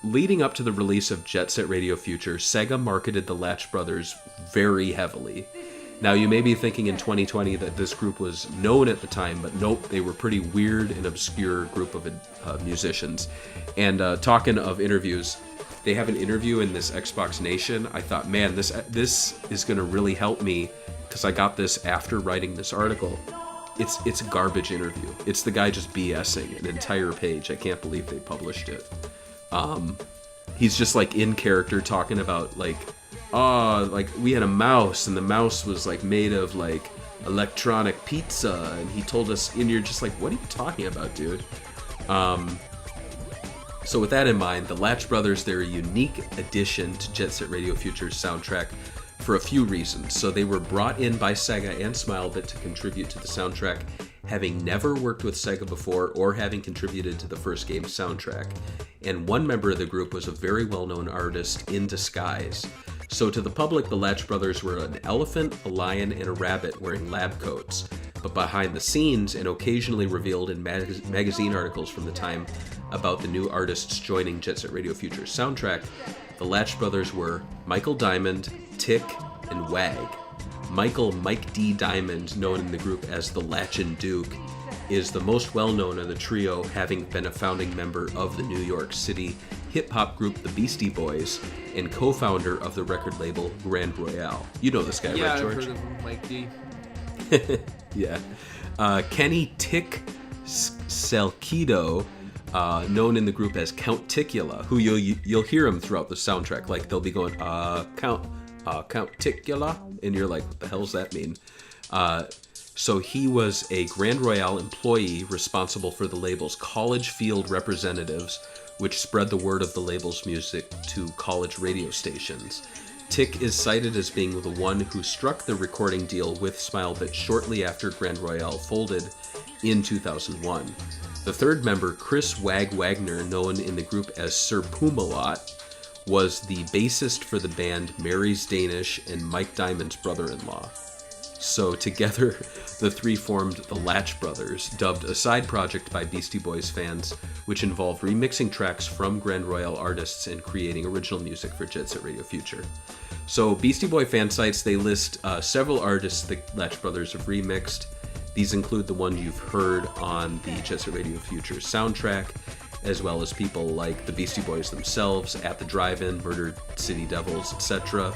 leading up to the release of Jet Set Radio Future, Sega marketed the Latch brothers very heavily. Now, you may be thinking in 2020 that this group was known at the time, but nope, they were pretty weird and obscure group of musicians. And talking of interviews, they have an interview in this Xbox Nation. I thought, man, this is going to really help me, because I got this after writing this article. It's a garbage interview. It's the guy just BSing an entire page. I can't believe they published it. He's just like in character talking about like we had a mouse, and the mouse was like made of like electronic pizza, and he told us, and you're just like, what are you talking about, dude? So with that in mind, the Latch brothers, they're a unique addition to Jet Set Radio Future's soundtrack for a few reasons. So they were brought in by Sega and Smilebit to contribute to the soundtrack, having never worked with Sega before or having contributed to the first game's soundtrack. And one member of the group was a very well-known artist in disguise. So to the public, the Latch brothers were an elephant, a lion, and a rabbit wearing lab coats. But behind the scenes, and occasionally revealed in magazine articles from the time about the new artists joining Jet Set Radio Future's soundtrack, the Latch brothers were Michael Diamond, Tick, and Wag. Michael Mike D. Diamond, known in the group as the Latchin' Duke, is the most well-known of the trio, having been a founding member of the New York City hip-hop group The Beastie Boys and co-founder of the record label Grand Royale. You know this guy, right, George? Yeah, I've heard of him, Mike D. Yeah. Kenny Tick Selkido, known in the group as Count Ticula, who you'll hear him throughout the soundtrack. Like, they'll be going, Count Ticula, and you're like, what the hell does that mean? So he was a Grand Royale employee responsible for the label's college field representatives, which spread the word of the label's music to college radio stations. Tick is cited as being the one who struck the recording deal with Smilebit shortly after Grand Royale folded in 2001. The third member, Chris Wagner, known in the group as Sir Pumalot, was the bassist for the band Mary's Danish and Mike Diamond's brother-in-law. So together, the three formed the Latch Brothers, dubbed a side project by Beastie Boys fans, which involved remixing tracks from Grand Royale artists and creating original music for Jet Set Radio Future. So Beastie Boy fan sites, they list several artists the Latch Brothers have remixed. These include the one you've heard on the Jet Set Radio Future soundtrack, as well as people like the Beastie Boys themselves, At the Drive-In, Murder City Devils, etc.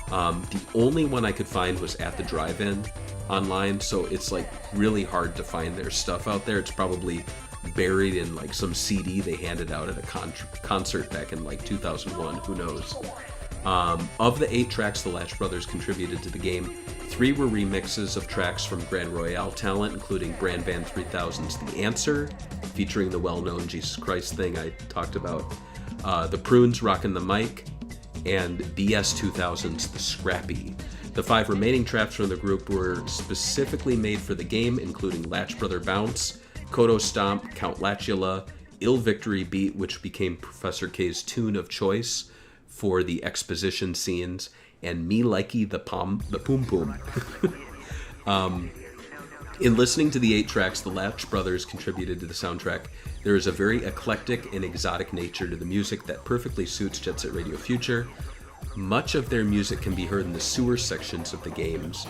The only one I could find was At the Drive-In online, so it's like really hard to find their stuff out there. It's probably buried in like some CD they handed out at a concert back in like 2001, who knows. Of the 8 tracks the Latch Brothers contributed to the game, 3 were remixes of tracks from Grand Royale talent, including Brand Van 3000's The Answer, featuring the well-known Jesus Christ thing I talked about, The Prunes Rockin' the Mic, and BS 2000's The Scrappy. The 5 remaining tracks from the group were specifically made for the game, including Latch Brother Bounce, Kodo Stomp, Count Latchula, Ill Victory Beat, which became Professor K's tune of choice for the exposition scenes, and Me Likey the Poom Poom. In listening to the 8 tracks the Latch Brothers contributed to the soundtrack, there is a very eclectic and exotic nature to the music that perfectly suits Jet Set Radio Future. Much of their music can be heard in the sewer sections of the games,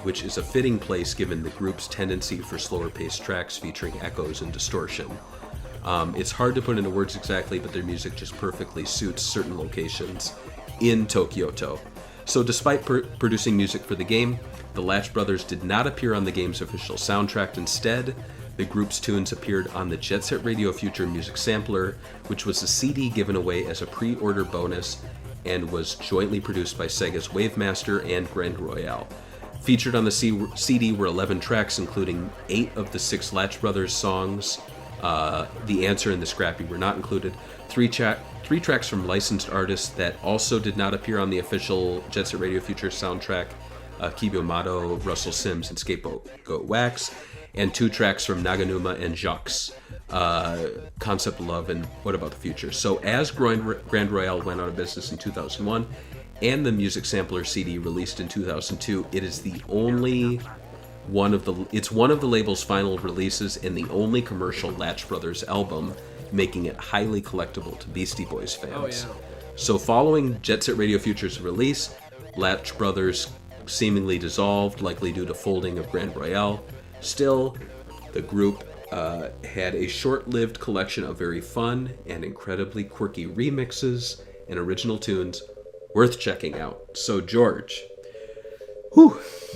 which is a fitting place given the group's tendency for slower-paced tracks featuring echoes and distortion. It's hard to put into words exactly, but their music just perfectly suits certain locations in Tokyoto. So despite producing music for the game, the Latch Brothers did not appear on the game's official soundtrack. Instead, the group's tunes appeared on the Jet Set Radio Future Music Sampler, which was a CD given away as a pre-order bonus and was jointly produced by Sega's Wavemaster and Grand Royale. Featured on the CD were 11 tracks, including 8 of the 6 Latch Brothers songs. The Answer and The Scrappy were not included. 3 tracks from licensed artists that also did not appear on the official Jet Set Radio Future soundtrack, Kibo Mato, Russell Sims, and Scapegoat Wax, and 2 tracks from Naganuma and Jacques, Concept Love and What About the Future. So as Grand Royale went out of business in 2001, and the Music Sampler CD released in 2002, it is one of the label's final releases and the only commercial Latch Brothers album, making it highly collectible to Beastie Boys fans. Oh, yeah. So following Jet Set Radio Future's release, Latch Brothers seemingly dissolved, likely due to folding of Grand Royale. Still, the group had a short-lived collection of very fun and incredibly quirky remixes and original tunes worth checking out. So, George,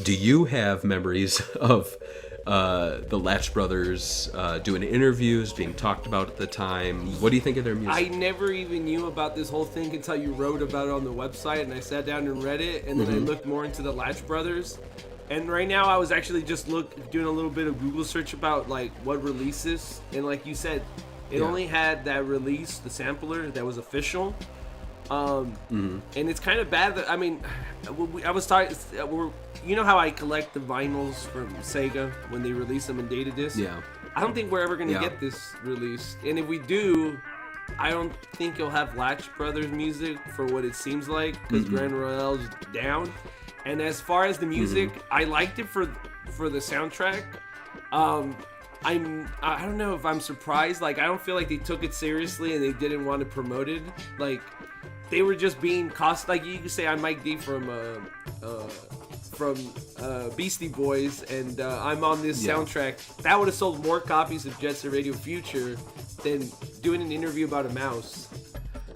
do you have memories of the Latch Brothers doing interviews, being talked about at the time? What do you think of their music? I never even knew about this whole thing until you wrote about it on the website, and I sat down and read it, and then I looked more into the Latch Brothers. And right now I was actually just doing a little bit of Google search about like what releases, and like you said, it only had that release, the sampler that was official. And it's kind of bad that, I mean, I was talking, you know how I collect the vinyls from Sega when they release them in data disc? Yeah. I don't think we're ever going to get this released. And if we do, I don't think you'll have Latch Brothers music for what it seems like, because Grand Royale's down. And as far as the music, I liked it for the soundtrack. I don't know if I'm surprised. Like, I don't feel like they took it seriously and they didn't want to promote it. Like, they were just being like you could say I'm Mike D from Beastie Boys, and I'm on this soundtrack. That would have sold more copies of Jet Set Radio Future than doing an interview about a mouse.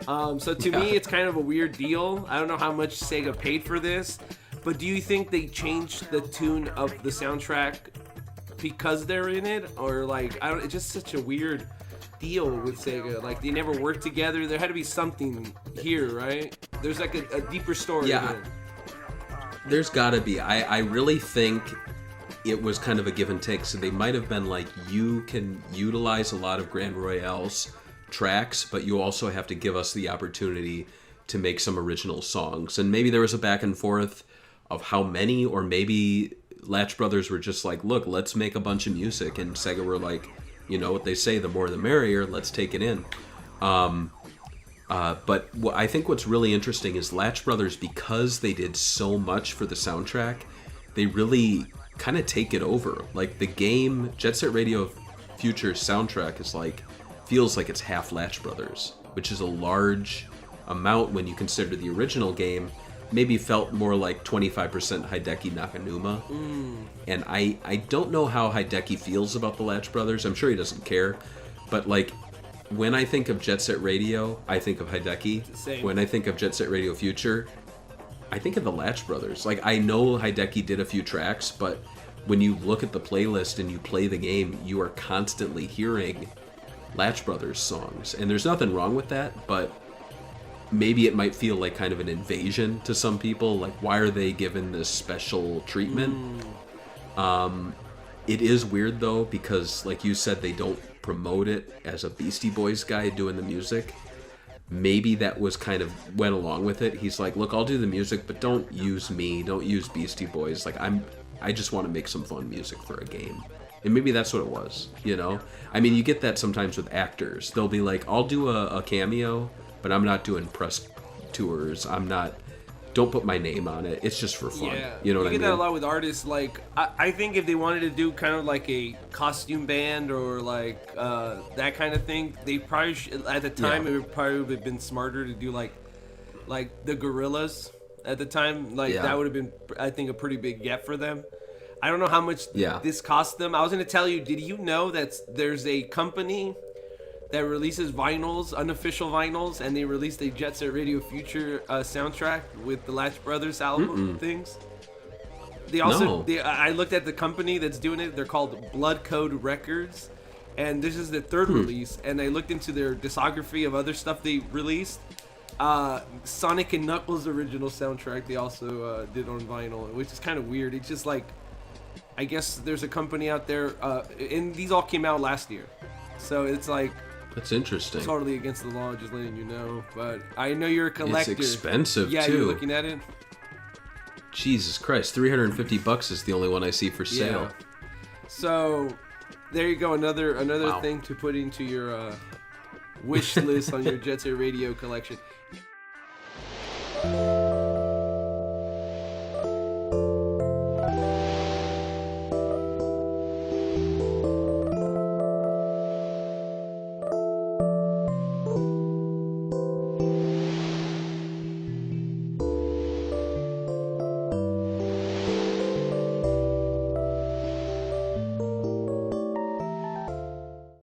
So to me, it's kind of a weird deal. I don't know how much Sega paid for this, but do you think they changed the tune of the soundtrack because they're in it, or like it's just such a weird deal with Sega. Like, they never worked together. There had to be something here, right? There's like a deeper story here. There's gotta be. I really think it was kind of a give and take. So they might have been like, you can utilize a lot of Grand Royale's tracks, but you also have to give us the opportunity to make some original songs. And maybe there was a back and forth of how many, or maybe Latch Brothers were just like, look, let's make a bunch of music. And Sega were like, you know what they say, the more the merrier, let's take it in. But I think what's really interesting is Latch Brothers, because they did so much for the soundtrack, they really kind of take it over. Like, the game, Jet Set Radio Future soundtrack is like, feels like it's half Latch Brothers, which is a large amount when you consider the original game maybe felt more like 25% Hideki Nakanuma. And I don't know how Hideki feels about the Latch Brothers. I'm sure he doesn't care. But, like, when I think of Jet Set Radio, I think of Hideki. Same. When I think of Jet Set Radio Future, I think of the Latch Brothers. Like, I know Hideki did a few tracks, but when you look at the playlist and you play the game, you are constantly hearing Latch Brothers songs. And there's nothing wrong with that, but maybe it might feel like kind of an invasion to some people. Like, why are they given this special treatment? It is weird, though, because, like you said, they don't promote it as a Beastie Boys guy doing the music. Maybe that was kind of went along with it. He's like, look, I'll do the music, but don't use me. Don't use Beastie Boys. Like, I just want to make some fun music for a game. And maybe that's what it was, you know? I mean, you get that sometimes with actors. They'll be like, I'll do a cameo, but I'm not doing press tours. Don't put my name on it. It's just for fun. Yeah, you know what I mean? You get that a lot with artists. Like, I think if they wanted to do kind of like a costume band or like that kind of thing, they probably at the time it would probably have been smarter to do like the Gorillas at the time. Like, that would have been, I think, a pretty big get for them. I don't know how much this cost them. I was going to tell you, did you know that there's a company that releases vinyls, unofficial vinyls, and they released a Jet Set Radio Future soundtrack with the Latch Brothers album things? They also, I looked at the company that's doing it. They're called Blood Code Records, and this is their third release. And I looked into their discography of other stuff they released. Sonic and Knuckles original soundtrack they also did on vinyl, which is kind of weird. It's just like, I guess there's a company out there, and these all came out last year, so it's like, that's interesting. Totally against the law, just letting you know. But I know you're a collector. It's expensive, yeah, too. You're looking at it. Jesus Christ, $350 is the only one I see for sale. Yeah. So there you go, another thing to put into your wish list on your Jet Set Radio collection.